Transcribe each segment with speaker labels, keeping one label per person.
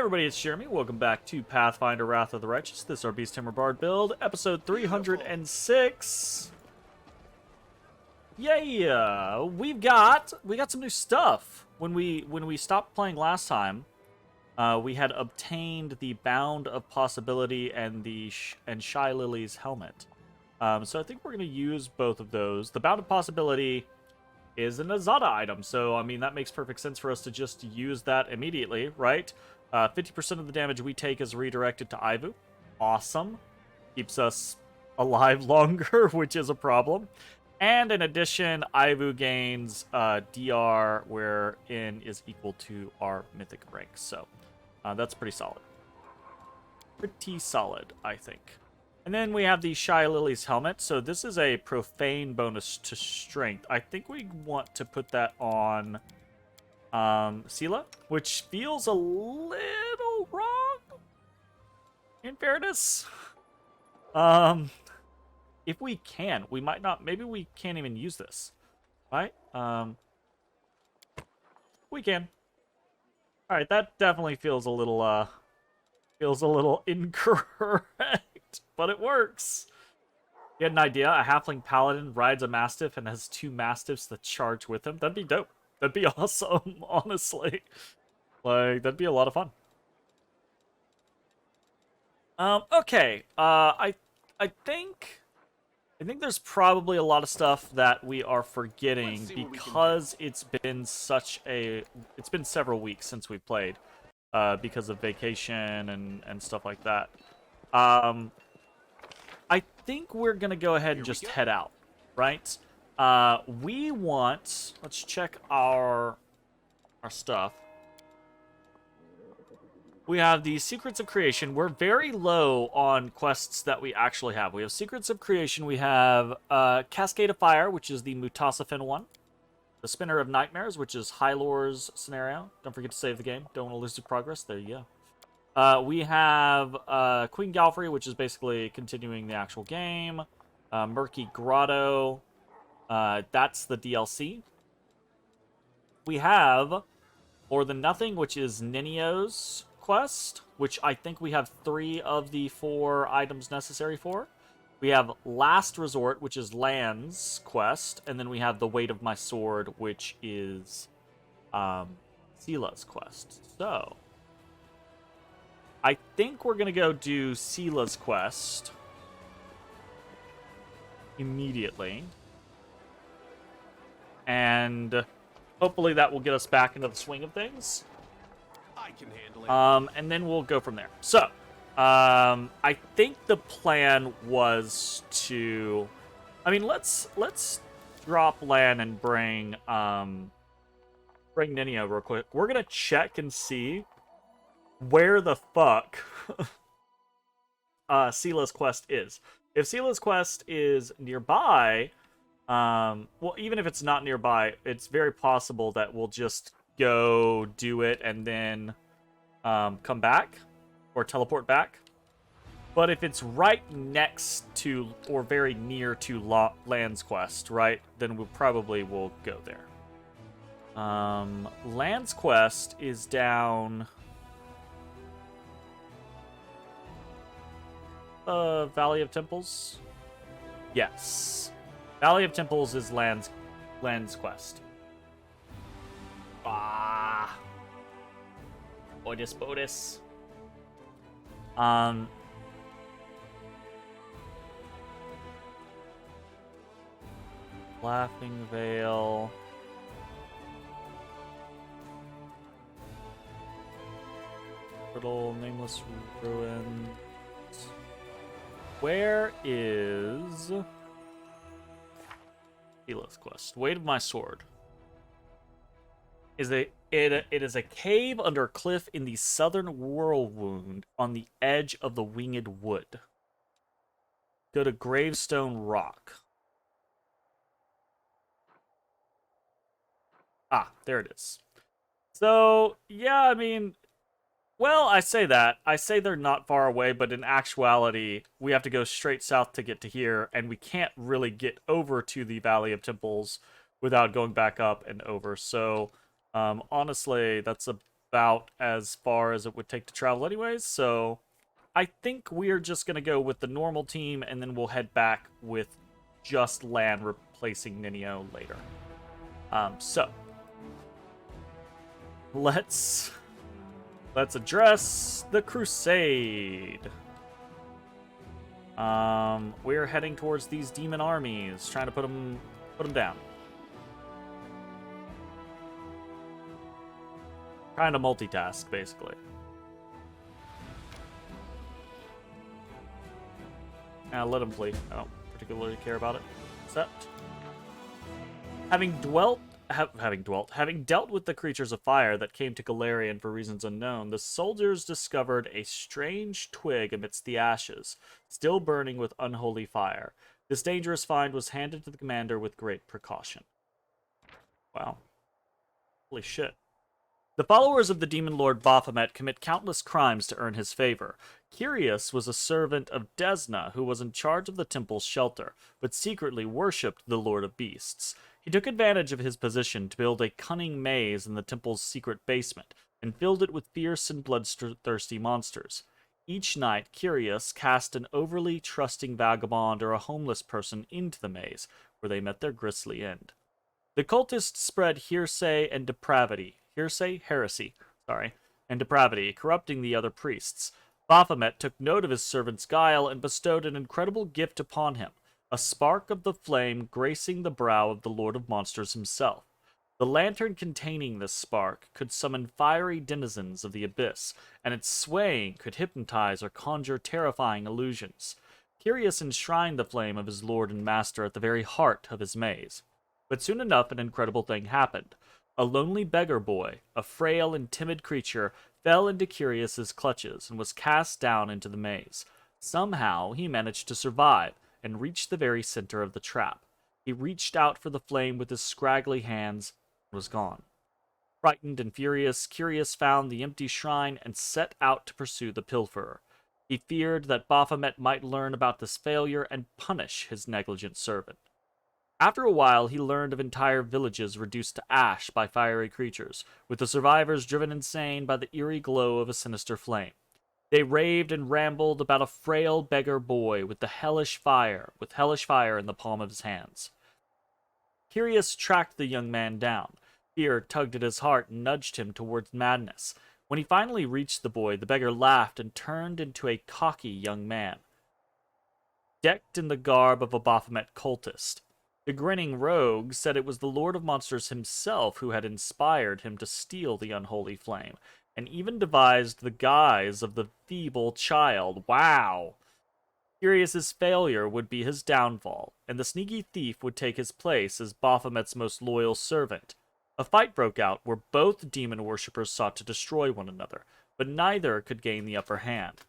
Speaker 1: Everybody, it's Jeremy. Welcome back to Pathfinder Wrath of the Righteous. This is our Beast Tamer Bard build, episode 306. Yeah, we got some new stuff. When we stopped playing last time, we had obtained the Bound of Possibility and the Shy Lily's helmet. So I think we're gonna use both of those. The Bound of Possibility is an Azada item, so I mean that makes perfect sense for us to just use that immediately, right? 50% of the damage we take is redirected to Ivu. Awesome. Keeps us alive longer, which is a problem. And in addition, Ivu gains DR, where N is equal to our mythic rank. So that's pretty solid. Pretty solid, I think. And then we have the Shy Lily's helmet. So this is a profane bonus to strength. I think we want to put that on Sela, which feels a little wrong, in fairness. If we can, we might not, maybe we can't even use this, right? We can. All right, that definitely feels a little incorrect, but it works. You had an idea? A halfling paladin rides a mastiff and has two mastiffs that charge with him. That'd be dope. That'd be awesome, honestly. Like, that'd be a lot of fun. Okay. I think there's probably a lot of stuff that we are forgetting because it's been several weeks since we played, because of vacation and stuff like that. I think we're gonna go ahead and just head out, right? Let's check our stuff. We have the Secrets of Creation. We're very low on quests that we actually have. We have Secrets of Creation. We have Cascade of Fire, which is the Mutasafin one. The Spinner of Nightmares, which is Hylor's scenario. Don't forget to save the game. Don't want to lose the progress. There you go. We have Queen Galfrey, which is basically continuing the actual game. Murky Grotto. That's the DLC. We have More Than Nothing, which is Ninio's quest, which I think we have 3 of the 4 items necessary for. We have Last Resort, which is Land's quest, and then we have The Weight of My Sword, which is Sela's quest. So I think we're gonna go do Sela's quest immediately. And hopefully that will get us back into the swing of things. I can handle it. And then we'll go from there. So, I think the plan was to, I mean, let's drop Lan and bring Ninio real quick. We're gonna check and see where the fuck Sela's quest is. If Sela's quest is nearby, well, even if it's not nearby, it's very possible that we'll just go do it and then come back or teleport back. But if it's right next to or very near to Land's quest, right, then we probably will go there. Land's quest is down Valley of Temples. Yes. Valley of Temples is Land's quest. Bodis. Laughing Vale. Little Nameless Ruins. Where is Sela's quest? Weight of My Sword. It is a cave under a cliff in the southern whirlwind on the edge of the Winged Wood. Go to Gravestone Rock. Ah, there it is. So, yeah, I mean, well, I say that. I say they're not far away, but in actuality, we have to go straight south to get to here, and we can't really get over to the Valley of Temples without going back up and over. So, honestly, that's a about as far as it would take to travel anyways, so I think we're just going to go with the normal team, and then we'll head back with just Lan replacing Ninio later. So let's address the crusade. We're heading towards these demon armies, trying to put them down. Kind of multitask, basically. Now let him flee. I don't particularly care about it. Except, having dealt with the creatures of fire that came to Golarion for reasons unknown, the soldiers discovered a strange twig amidst the ashes, still burning with unholy fire. This dangerous find was handed to the commander with great precaution. Wow. Holy shit. The followers of the demon lord Baphomet commit countless crimes to earn his favor. Curious was a servant of Desna who was in charge of the temple's shelter, but secretly worshipped the Lord of Beasts. He took advantage of his position to build a cunning maze in the temple's secret basement, and filled it with fierce and bloodthirsty monsters. Each night, Curious cast an overly trusting vagabond or a homeless person into the maze, where they met their grisly end. The cultists spread heresy, and depravity, corrupting the other priests. Baphomet took note of his servant's guile and bestowed an incredible gift upon him, a spark of the flame gracing the brow of the Lord of Monsters himself. The lantern containing this spark could summon fiery denizens of the abyss, and its swaying could hypnotize or conjure terrifying illusions. Curious enshrined the flame of his lord and master at the very heart of his maze. But soon enough, an incredible thing happened. A lonely beggar boy, a frail and timid creature, fell into Curious's clutches and was cast down into the maze. Somehow, he managed to survive and reach the very center of the trap. He reached out for the flame with his scraggly hands and was gone. Frightened and furious, Curious found the empty shrine and set out to pursue the pilferer. He feared that Baphomet might learn about this failure and punish his negligent servant. After a while, he learned of entire villages reduced to ash by fiery creatures, with the survivors driven insane by the eerie glow of a sinister flame. They raved and rambled about a frail beggar boy with hellish fire in the palm of his hands. Curious tracked the young man down. Fear tugged at his heart and nudged him towards madness. When he finally reached the boy, the beggar laughed and turned into a cocky young man, decked in the garb of a Baphomet cultist. The grinning rogue said it was the Lord of Monsters himself who had inspired him to steal the unholy flame, and even devised the guise of the feeble child. Wow! Curious's failure would be his downfall, and the sneaky thief would take his place as Baphomet's most loyal servant. A fight broke out where both demon worshippers sought to destroy one another, but neither could gain the upper hand.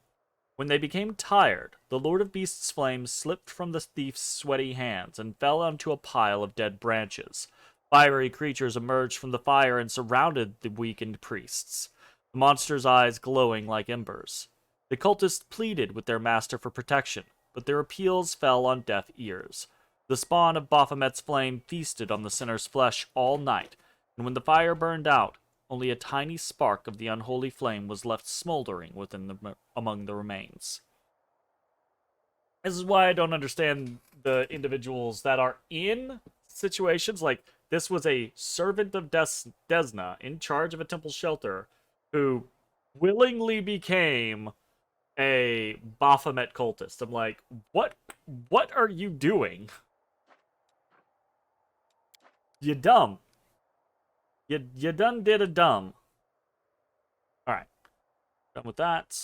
Speaker 1: When they became tired, the Lord of Beasts' flame slipped from the thief's sweaty hands and fell onto a pile of dead branches. Fiery creatures emerged from the fire and surrounded the weakened priests, the monsters' eyes glowing like embers. The cultists pleaded with their master for protection, but their appeals fell on deaf ears. The spawn of Baphomet's flame feasted on the sinner's flesh all night, and when the fire burned out, only a tiny spark of the unholy flame was left smoldering among the remains. This is why I don't understand the individuals that are in situations like this. Was a servant of Desna in charge of a temple shelter who willingly became a Baphomet cultist. I'm like, what are you doing? You dumb. You done did a dumb. Alright. Done with that.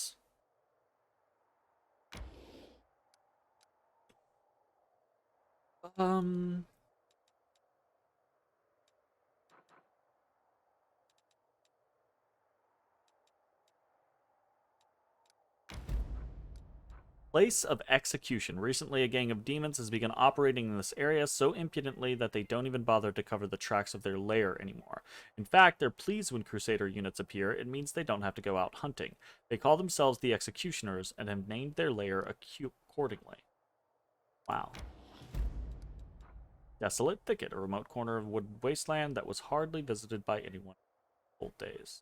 Speaker 1: Place of execution. Recently, a gang of demons has begun operating in this area so impudently that they don't even bother to cover the tracks of their lair anymore. In fact, they're pleased when Crusader units appear. It means they don't have to go out hunting. They call themselves the Executioners and have named their lair accordingly. Wow. Desolate Thicket, a remote corner of wooded wasteland that was hardly visited by anyone in old days.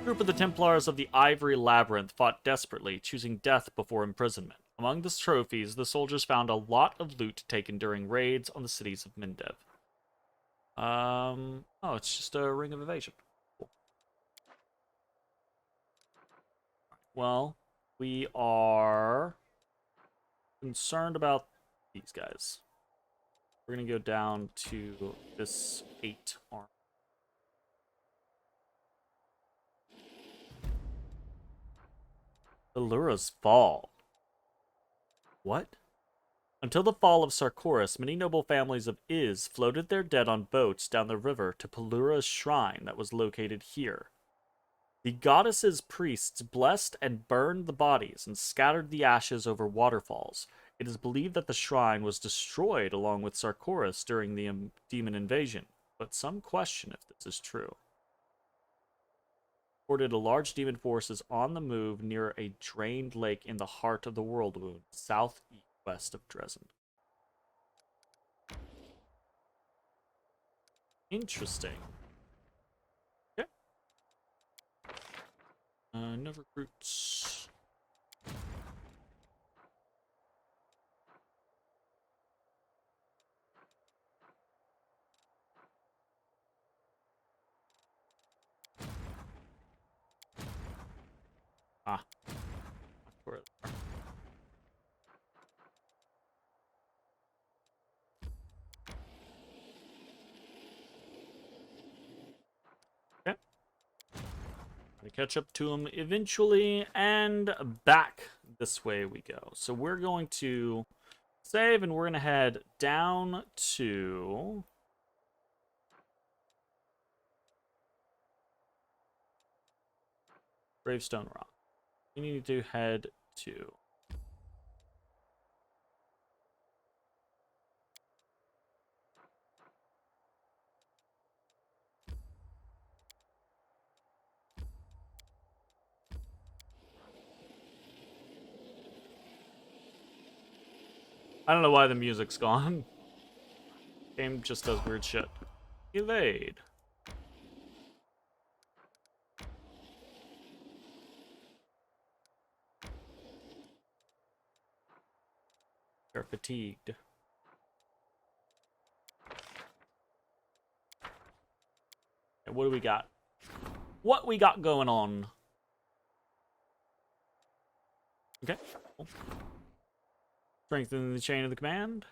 Speaker 1: Group of the Templars of the Ivory Labyrinth fought desperately, choosing death before imprisonment. Among the trophies, the soldiers found a lot of loot taken during raids on the cities of Mindev. Oh, it's just a ring of evasion. Cool. Well, we are concerned about these guys. We're gonna go down to this 8 arm. Allura's fall. What? Until the fall of Sarkoris, many noble families of Iz floated their dead on boats down the river to Pelura's shrine that was located here. The goddess's priests blessed and burned the bodies and scattered the ashes over waterfalls. It is believed that the shrine was destroyed along with Sarkoris during the demon invasion, but some question if this is true. Reported a large demon force is on the move near a drained lake in the heart of the World Wound, southwest of Dresden. Interesting. Okay. No recruits. Ah. Where are they? Okay. Gotta catch up to him eventually, and back this way we go. So we're going to save, and we're going to head down to Gravestone Rock. We need to head to I don't know why the music's gone. Game just does weird shit. Evade. You're fatigued. And what do we got? What we got going on? Okay. Cool. Strengthen the chain of the command.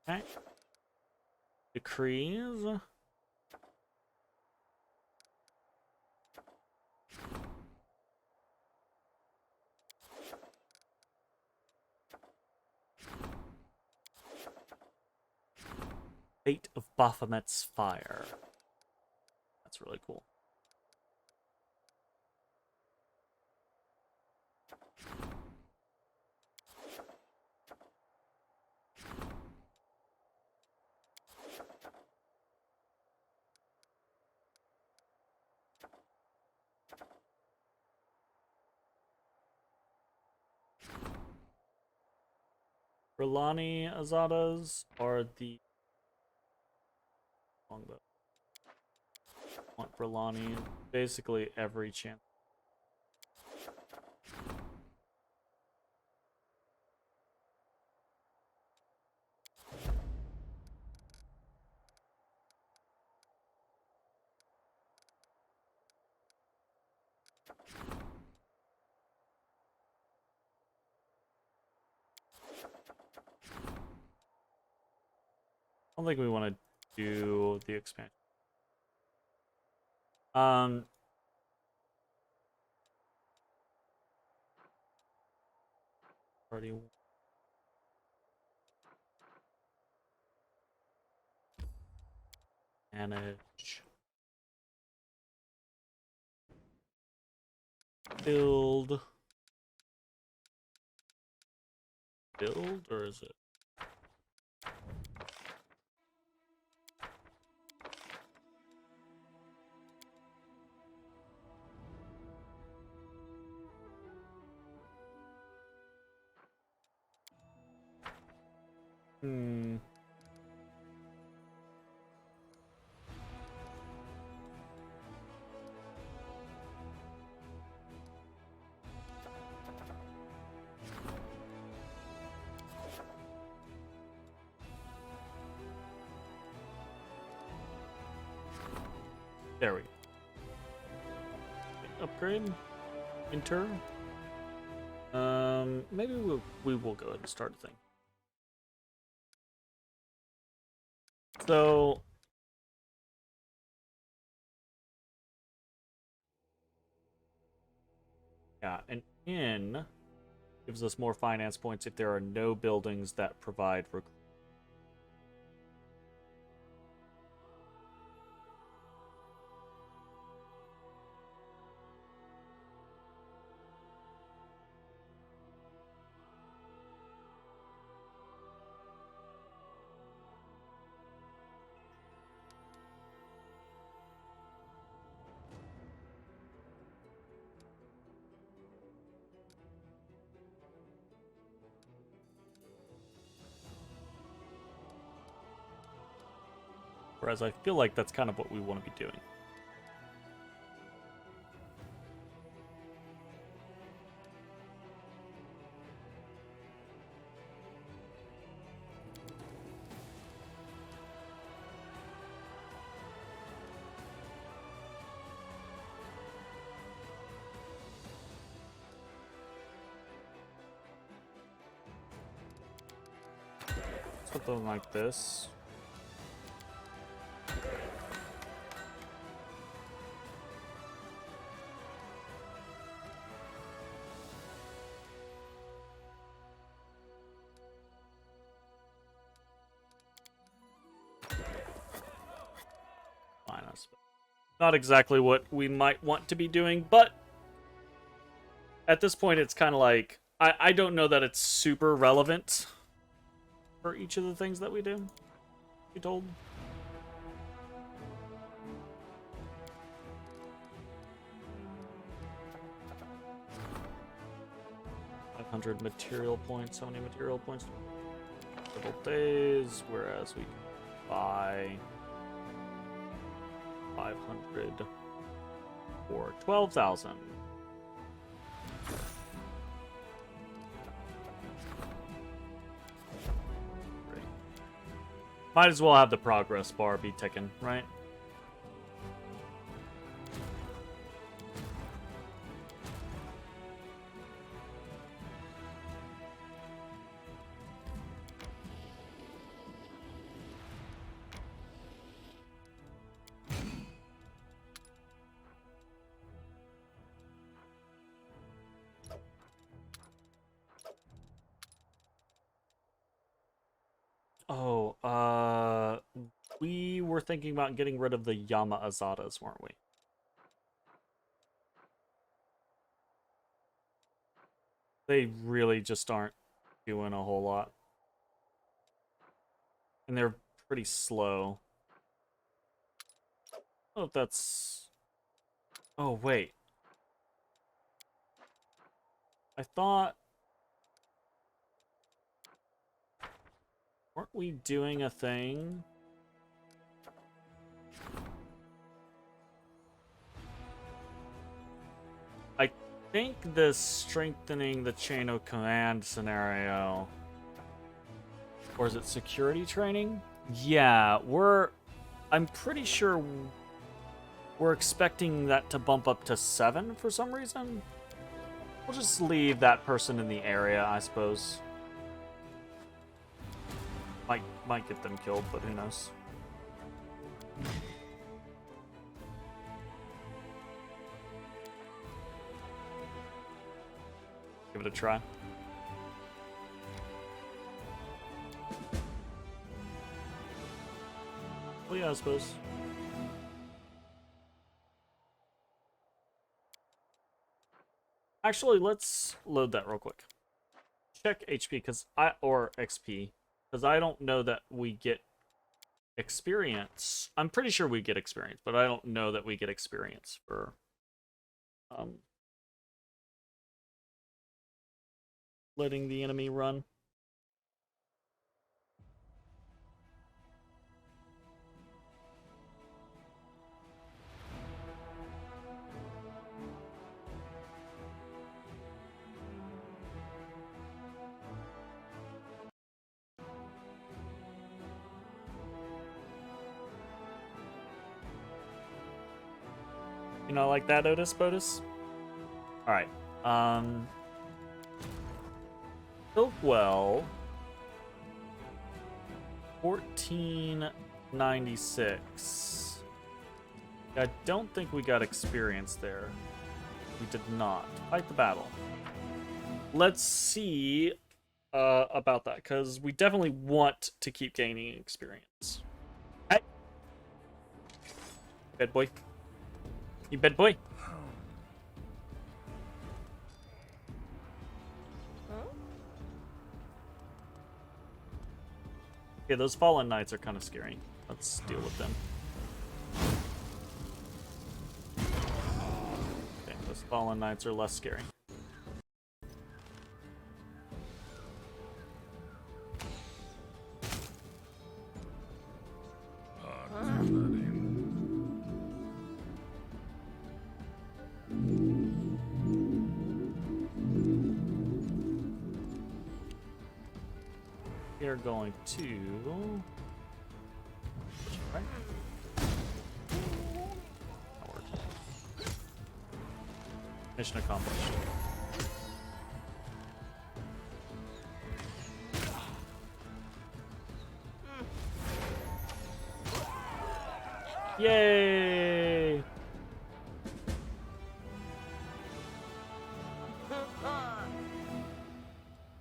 Speaker 1: Okay. Decrees. Fate of Baphomet's Fire. That's really cool. Relani Azadas are the longbow. Want Relani basically every chance. I don't think we want to do the expansion. Already manage. Build. Build, or is it? Hmm. There we go. Upgrade. Enter. Maybe we will go ahead and start a thing. So yeah, an inn gives us more finance points if there are no buildings that provide recruitment. Whereas I feel like that's kind of what we want to be doing. Something like this. Not exactly what we might want to be doing, but at this point it's kind of like, I don't know that it's super relevant for each of the things that we do. Be told. $500 material points. How many material points? Several days, whereas we can buy 500 for 12,000. Might as well have the progress bar be ticking, right? Oh, we were thinking about getting rid of the Yama Azadas, weren't we? They really just aren't doing a whole lot. And they're pretty slow. Oh, that's... Oh, wait. I thought... Weren't we doing a thing? I think this strengthening the chain of command scenario... Or is it security training? Yeah, I'm pretty sure we're expecting that to bump up to 7 for some reason. We'll just leave that person in the area, I suppose. Might get them killed, but who knows. Give it a try. Well, yeah, I suppose. Actually, let's load that real quick. Check HP or XP, because I don't know that we get experience. I'm pretty sure we get experience, but I don't know that we get experience for letting the enemy run. You know, like that, Otis Botus? Alright. Silkwell. 1496. I don't think we got experience there. We did not. Fight the battle. Let's see about that, because we definitely want to keep gaining experience. Hey! Bad boy. You bad boy. Okay, those fallen knights are kind of scary. Let's deal with them. Okay, those fallen knights are less scary. We're going to... Right. Mission accomplished. Yay!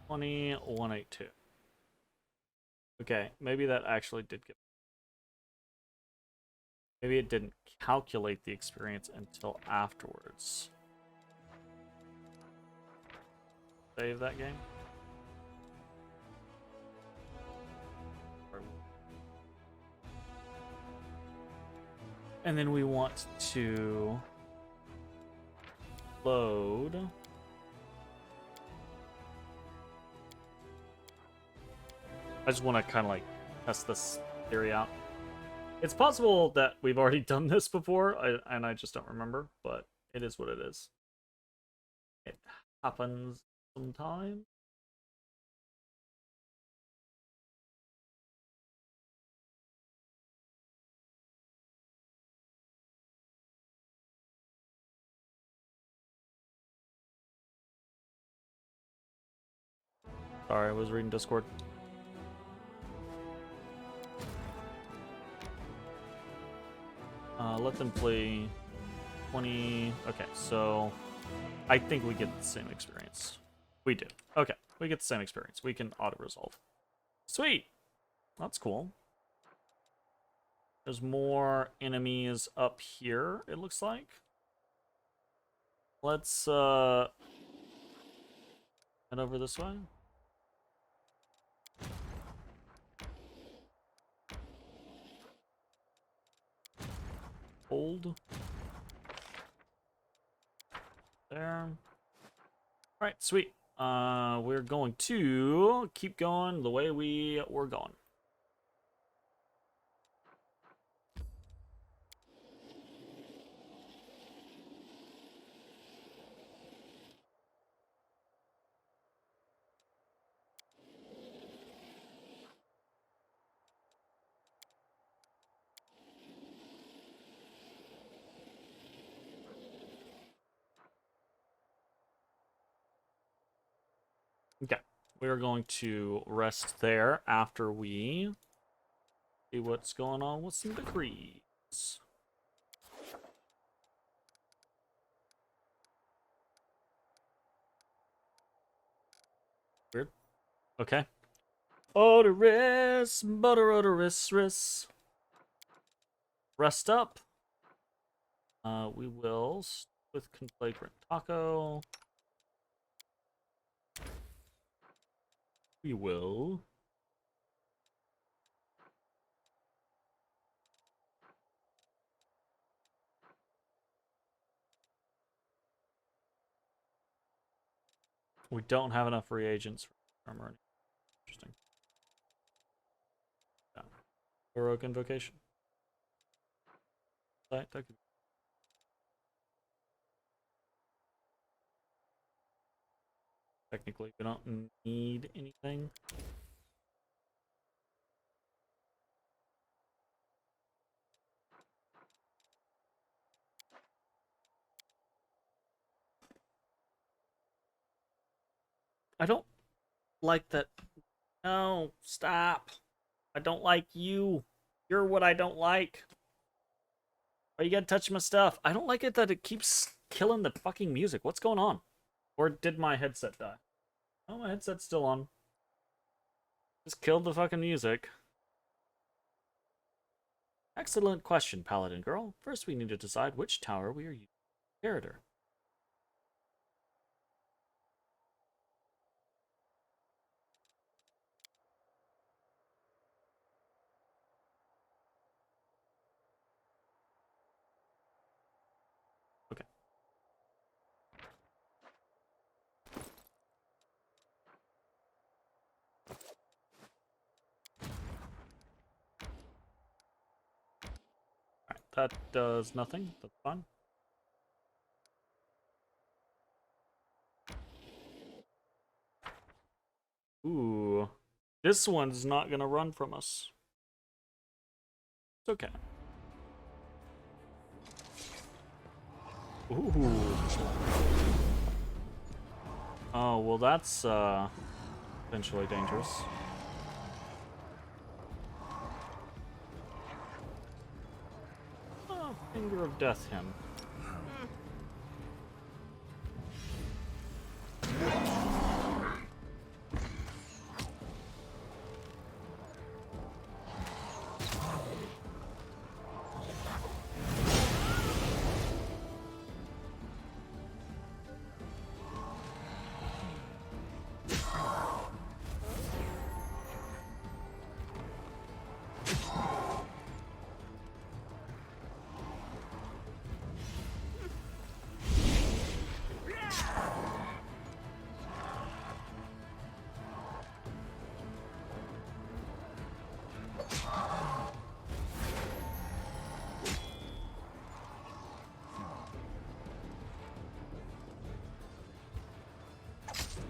Speaker 1: $21.82. Okay, maybe that actually did get... Maybe it didn't calculate the experience until afterwards. Save that game. And then we want to load. I just want to kind of like test this theory out. It's possible that we've already done this before, and I just don't remember, but it is what it is. It happens sometimes. Sorry, I was reading Discord. Let them play 20. Okay, so I think we get the same experience. We do. Okay, we get the same experience. We can auto-resolve. Sweet! That's cool. There's more enemies up here, it looks like. Let's head over this way. Hold. There. Alright, sweet. We're going to keep going the way we were going. Okay, we are going to rest there after we see what's going on with some decrees. Weird. Okay. Odorous, butter, rest up. We will with Conflagrant Taco. We will. We don't have enough reagents for armor. Interesting. Yeah. Heroic Invocation. That could be. Technically, we don't need anything. I don't like that. No, stop. I don't like you. You're what I don't like. Why you gotta touch my stuff? I don't like it that it keeps killing the fucking music. What's going on? Or did my headset die? Oh, my headset's still on. Just killed the fucking music. Excellent question, Paladin Girl. First, we need to decide which tower we are using as character. Okay. Alright, that does nothing. That's fine. Ooh. This one's not gonna run from us. It's okay. Ooh. Oh, well that's, potentially dangerous. Oh, Finger of Death him.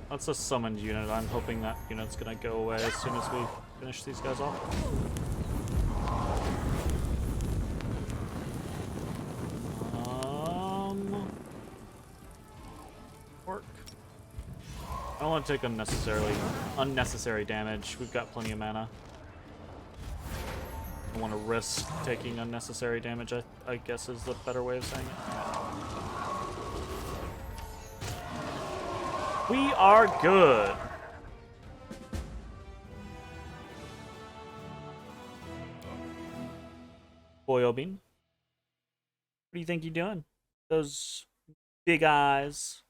Speaker 1: That's a summoned unit. I'm hoping that unit's gonna go away as soon as we finish these guys off. Work. I don't want to take unnecessary damage. We've got plenty of mana. I don't want to risk taking unnecessary damage, I guess is the better way of saying it. We are good. Boy Bean. What do you think you're doing? Those big eyes.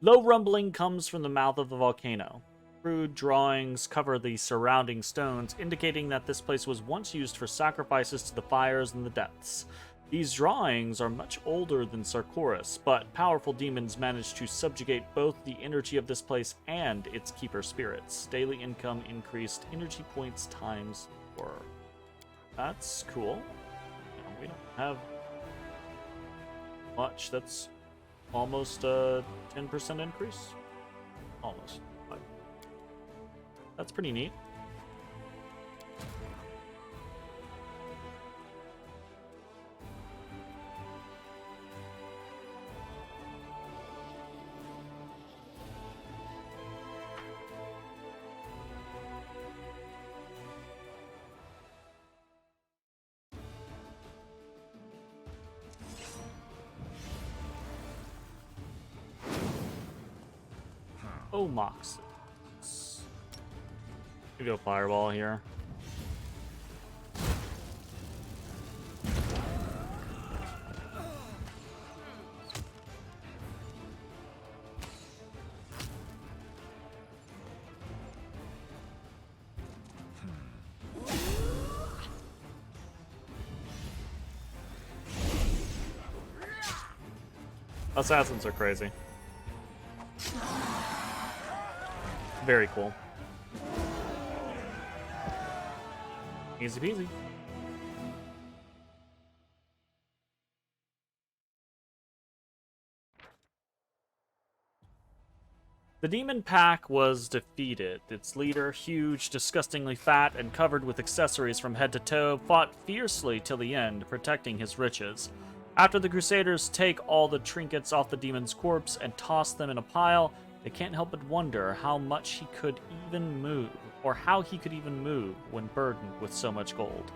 Speaker 1: Low rumbling comes from the mouth of the volcano. Crude drawings cover the surrounding stones, indicating that this place was once used for sacrifices to the fires in the depths. These drawings are much older than Sarkoris, but powerful demons managed to subjugate both the energy of this place and its keeper spirits. Daily income increased energy points times 4. That's cool. We don't have much. That's almost a 10% increase. Almost. But that's pretty neat. Oh, Mox. We go Fireball here. Assassins are crazy. Very cool. Easy peasy. The demon pack was defeated. Its leader, huge, disgustingly fat, and covered with accessories from head to toe, fought fiercely till the end, protecting his riches. After the Crusaders take all the trinkets off the demon's corpse and toss them in a pile, They can't help but wonder how much he could even move, or how he could even move when burdened with so much gold.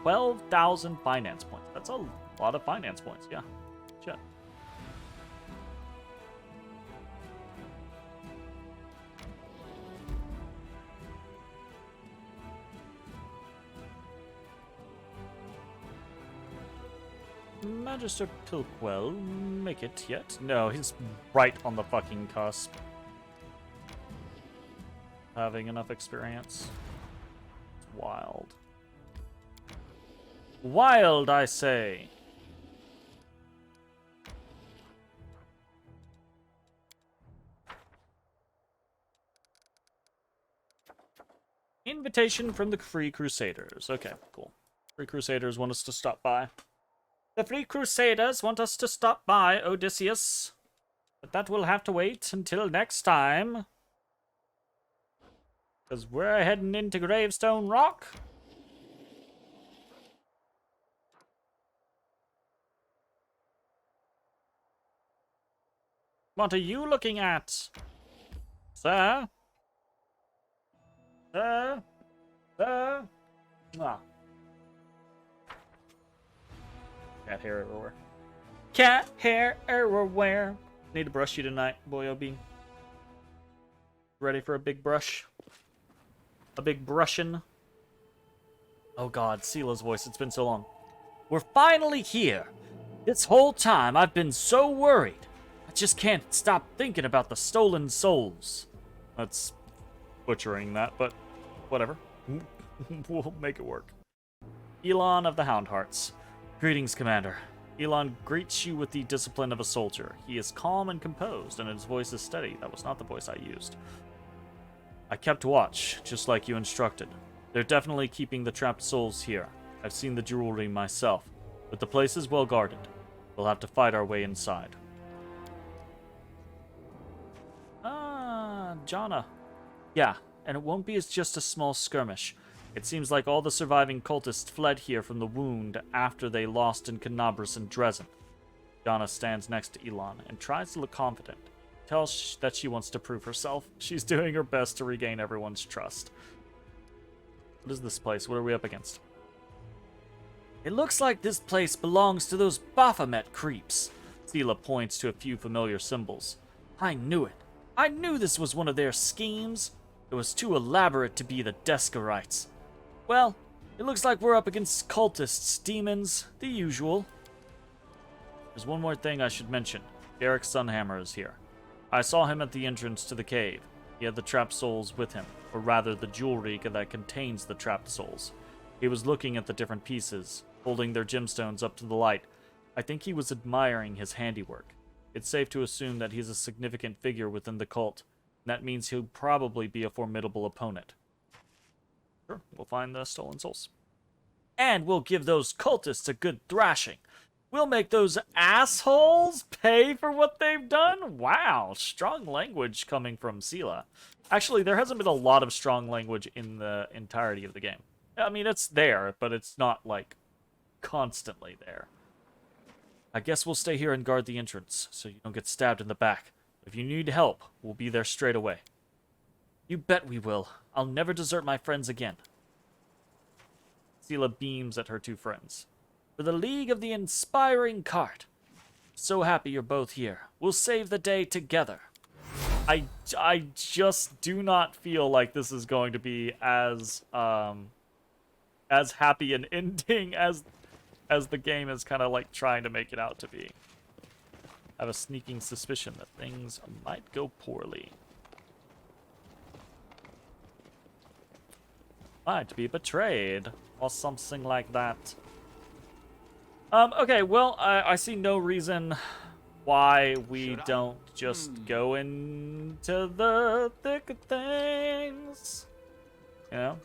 Speaker 1: 12,000 finance points. That's a lot of finance points, yeah. Shit. Magister Pilquell, make it yet? No, he's right on the fucking cusp. Having enough experience. It's wild. Wild, I say! Invitation from the Free Crusaders. Okay, cool. Free Crusaders want us to stop by. The Free Crusaders want us to stop by, Odysseus. But that will have to wait until next time. Because we're heading into Gravestone Rock. What are you looking at? Sir? Sir? Sir? Ah. Cat hair everywhere. Cat hair everywhere. Need to brush you tonight, boy OB. Ready for a big brush? A big brushin'? Oh god, Sela's voice, it's been so long. We're finally here. This whole time I've been so worried. I just can't stop thinking about the stolen souls. That's butchering that, but whatever. We'll make it work. Elon of the Houndhearts. Greetings, Commander. Elon greets you with the discipline of a soldier. He is calm and composed, and his voice is steady. That was not the voice I used. I kept watch, just like you instructed. They're definitely keeping the trapped souls here. I've seen the jewelry myself, but the place is well guarded. We'll have to fight our way inside. Ah, Jana. Yeah, and it won't be as just a small skirmish. It seems like all the surviving cultists fled here from the wound after they lost in Canabras and Dresden. Jana stands next to Elon and tries to look confident. Tells that she wants to prove herself. She's doing her best to regain everyone's trust. What is this place? What are we up against? It looks like this place belongs to those Baphomet creeps. Sela points to a few familiar symbols. I knew it. I knew this was one of their schemes. It was too elaborate to be the Descarites. Well, it looks like we're up against cultists, demons, the usual. There's one more thing I should mention. Garrick Sunhammer is here. I saw him at the entrance to the cave. He had the trapped souls with him, or rather the jewelry that contains the trapped souls. He was looking at the different pieces, holding their gemstones up to the light. I think he was admiring his handiwork. It's safe to assume that he's a significant figure within the cult. That means he'll probably be a formidable opponent. Sure, we'll find the stolen souls. And we'll give those cultists a good thrashing. We'll make those assholes pay for what they've done? Wow, strong language coming from Sela. Actually, there hasn't been a lot of strong language in the entirety of the game. I mean, it's there, but it's not, like, constantly there. I guess we'll stay here and guard the entrance, so you don't get stabbed in the back. If you need help, we'll be there straight away. You bet we will. I'll never desert my friends again. Sela beams at her two friends. For the League of the Inspiring Cart. So happy you're both here. We'll save the day together. I just do not feel like this is going to be as happy an ending as the game is kind of like trying to make it out to be. I have a sneaking suspicion that things might go poorly. Might be betrayed, or something like that. Okay, well, I see no reason why we don't just go into the thick of things. You know?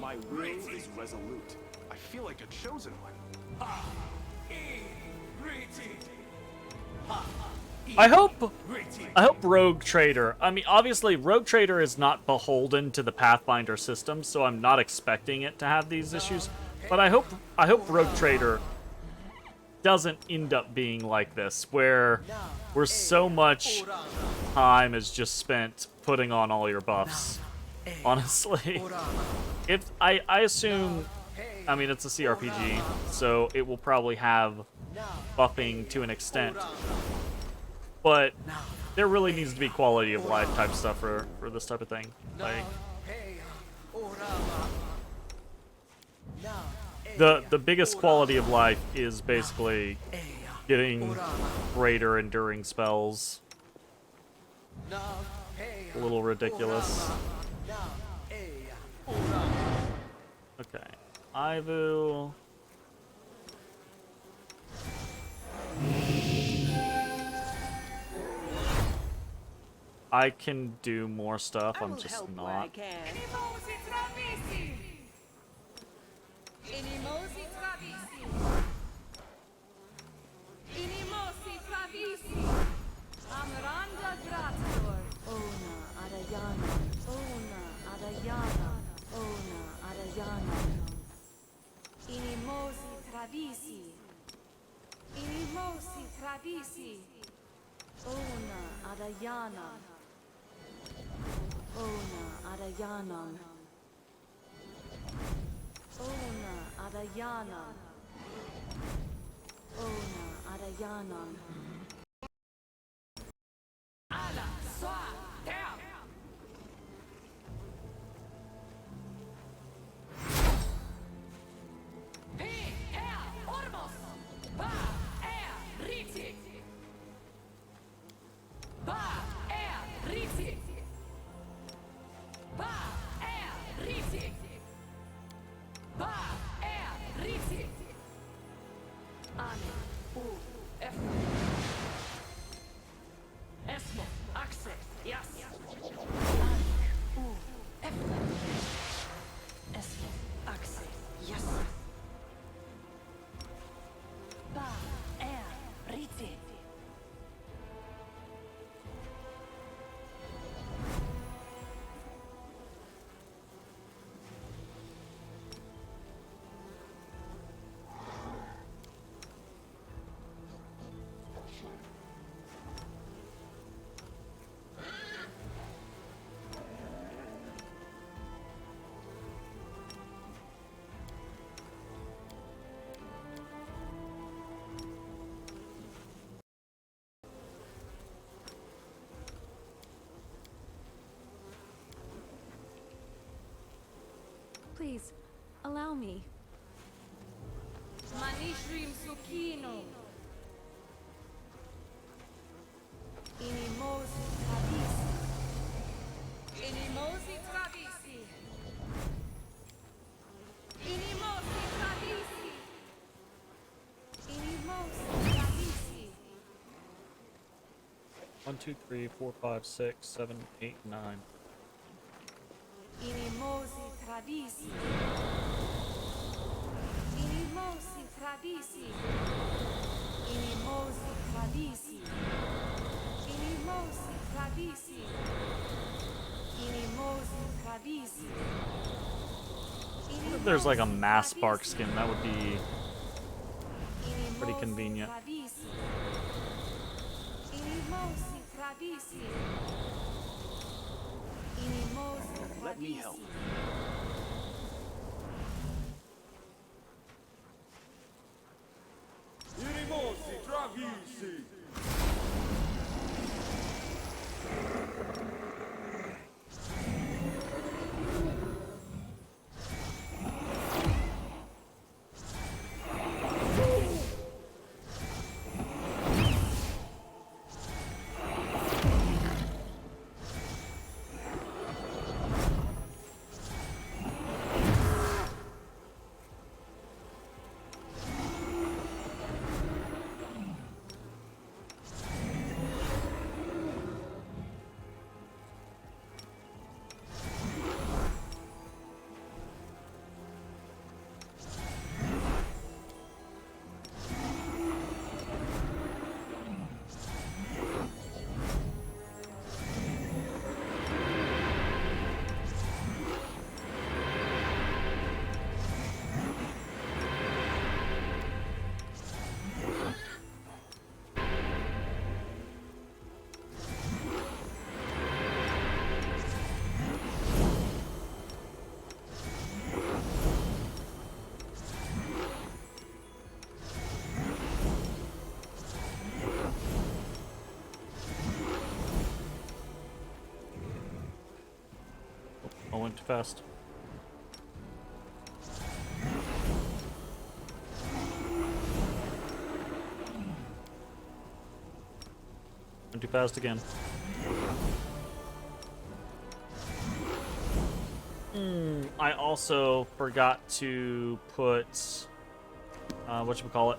Speaker 2: My will is resolute. I feel like a chosen one.
Speaker 1: I hope Rogue Trader. I mean, obviously, Rogue Trader is not beholden to the Pathfinder system, so I'm not expecting it to have these issues. But I hope Rogue Trader doesn't end up being like this, where so much time is just spent putting on all your buffs. Honestly, if I assume, I mean, it's a CRPG, so it will probably have buffing to an extent. But there really needs to be quality of life type stuff for this type of thing. Like, the biggest quality of life is basically getting greater enduring spells. A little ridiculous. Okay, Ivu. I can do more stuff, I'm just not.
Speaker 3: Please, allow me. Manishrim Sukino. Inimosi Tradisi. Inimosi Tradisi. Inimosi Tradisi. Inimosi Tradisi.
Speaker 1: 1, 2, 3, 4, 5, 6, 7, 8, 9.
Speaker 3: Inimosi Tradisi. Inimosi Tradisi. Inimosi Tradisi. Inimosi Tradisi. Inimosi Tradisi.
Speaker 1: If there's like a mass spark skin, that would be pretty convenient.
Speaker 3: Inimosi Tradisi.
Speaker 2: Let me help.
Speaker 4: Inimosi Travisi!
Speaker 1: Went too fast. Went too fast again. I also forgot to put whatchamacallit.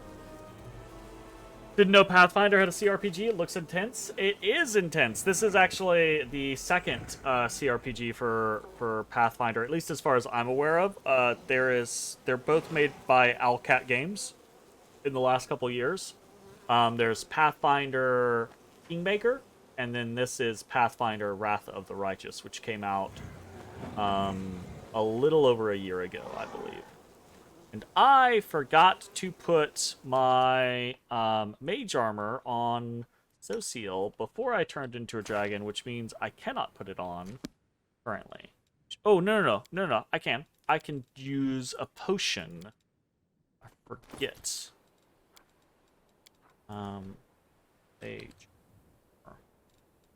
Speaker 1: Didn't know Pathfinder had a CRPG. It looks intense. It is intense. This is actually the second CRPG for Pathfinder, at least as far as I'm aware of. They're both made by Owlcat Games in the last couple years. There's Pathfinder Kingmaker, and then this is Pathfinder Wrath of the Righteous, which came out a little over a year ago, I believe. And I forgot to put my mage armor on Zociel before I turned into a dragon, which means I cannot put it on currently. Oh, no, I can. I can use a potion. I forget. Mage.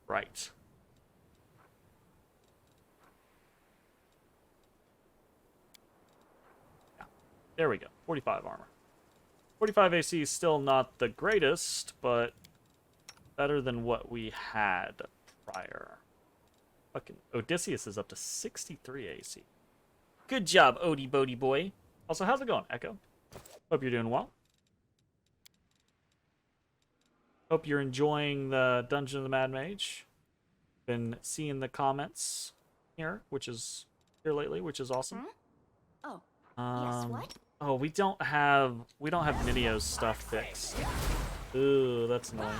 Speaker 1: Right. There we go. 45 armor. 45 AC is still not the greatest, but better than what we had prior. Fucking Odysseus is up to 63 AC. Good job, Odie Bodie boy. Also, how's it going, Echo? Hope you're doing well. Hope you're enjoying the Dungeon of the Mad Mage. Been seeing the comments here, which is here lately, which is awesome.
Speaker 3: Oh. Yes, what?
Speaker 1: Oh, we don't have Ninio's stuff fixed. Ooh, that's annoying.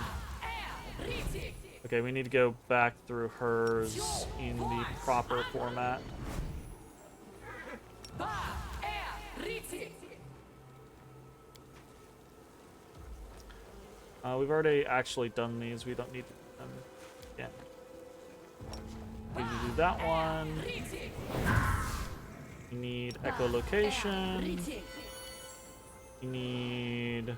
Speaker 1: Okay, we need to go back through hers in the proper format. We've already actually done these. We don't need them again. We need to do that one. We need echolocation. We need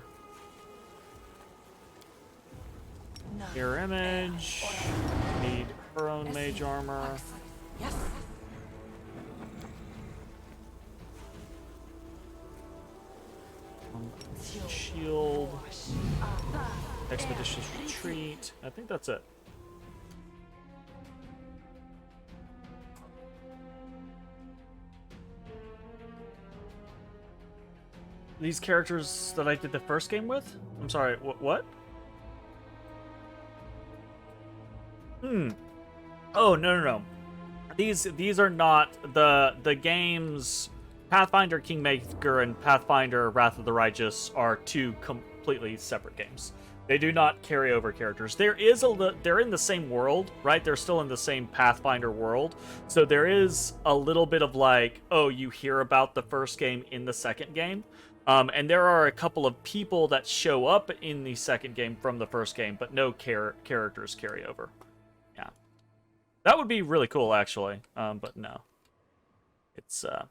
Speaker 1: mirror image. We need her own mage armor. Shield. Expeditious retreat. I think that's it. These characters that I did the first game with? I'm sorry, what? Oh, no. These are not the games. Pathfinder Kingmaker and Pathfinder Wrath of the Righteous are two completely separate games. They do not carry over characters. They're in the same world, right? They're still in the same Pathfinder world. So there is a little bit of like, oh, you hear about the first game in the second game. And there are a couple of people that show up in the second game from the first game, but no characters carry over. Yeah. That would be really cool, actually. But no. It's, all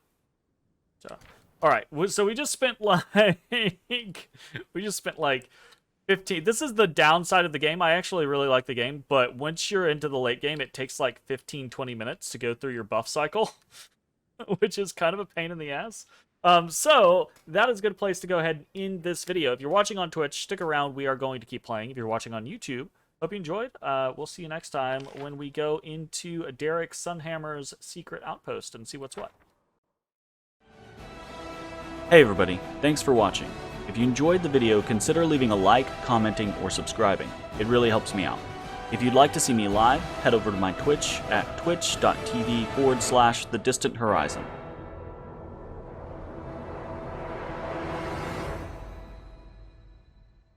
Speaker 1: right. So we just spent like 15. This is the downside of the game. I actually really like the game, but once you're into the late game, it takes like 15-20 minutes to go through your buff cycle, which is kind of a pain in the ass. So that is a good place to go ahead and end this video. If you're watching on Twitch, stick around. We are going to keep playing. If you're watching on YouTube, hope you enjoyed. We'll see you next time when we go into Derek Sunhammer's secret outpost and see what's what.
Speaker 5: Hey everybody, thanks for watching. If you enjoyed the video, consider leaving a like, commenting, or subscribing. It really helps me out. If you'd like to see me live, head over to my Twitch at twitch.tv/thedistanthorizon.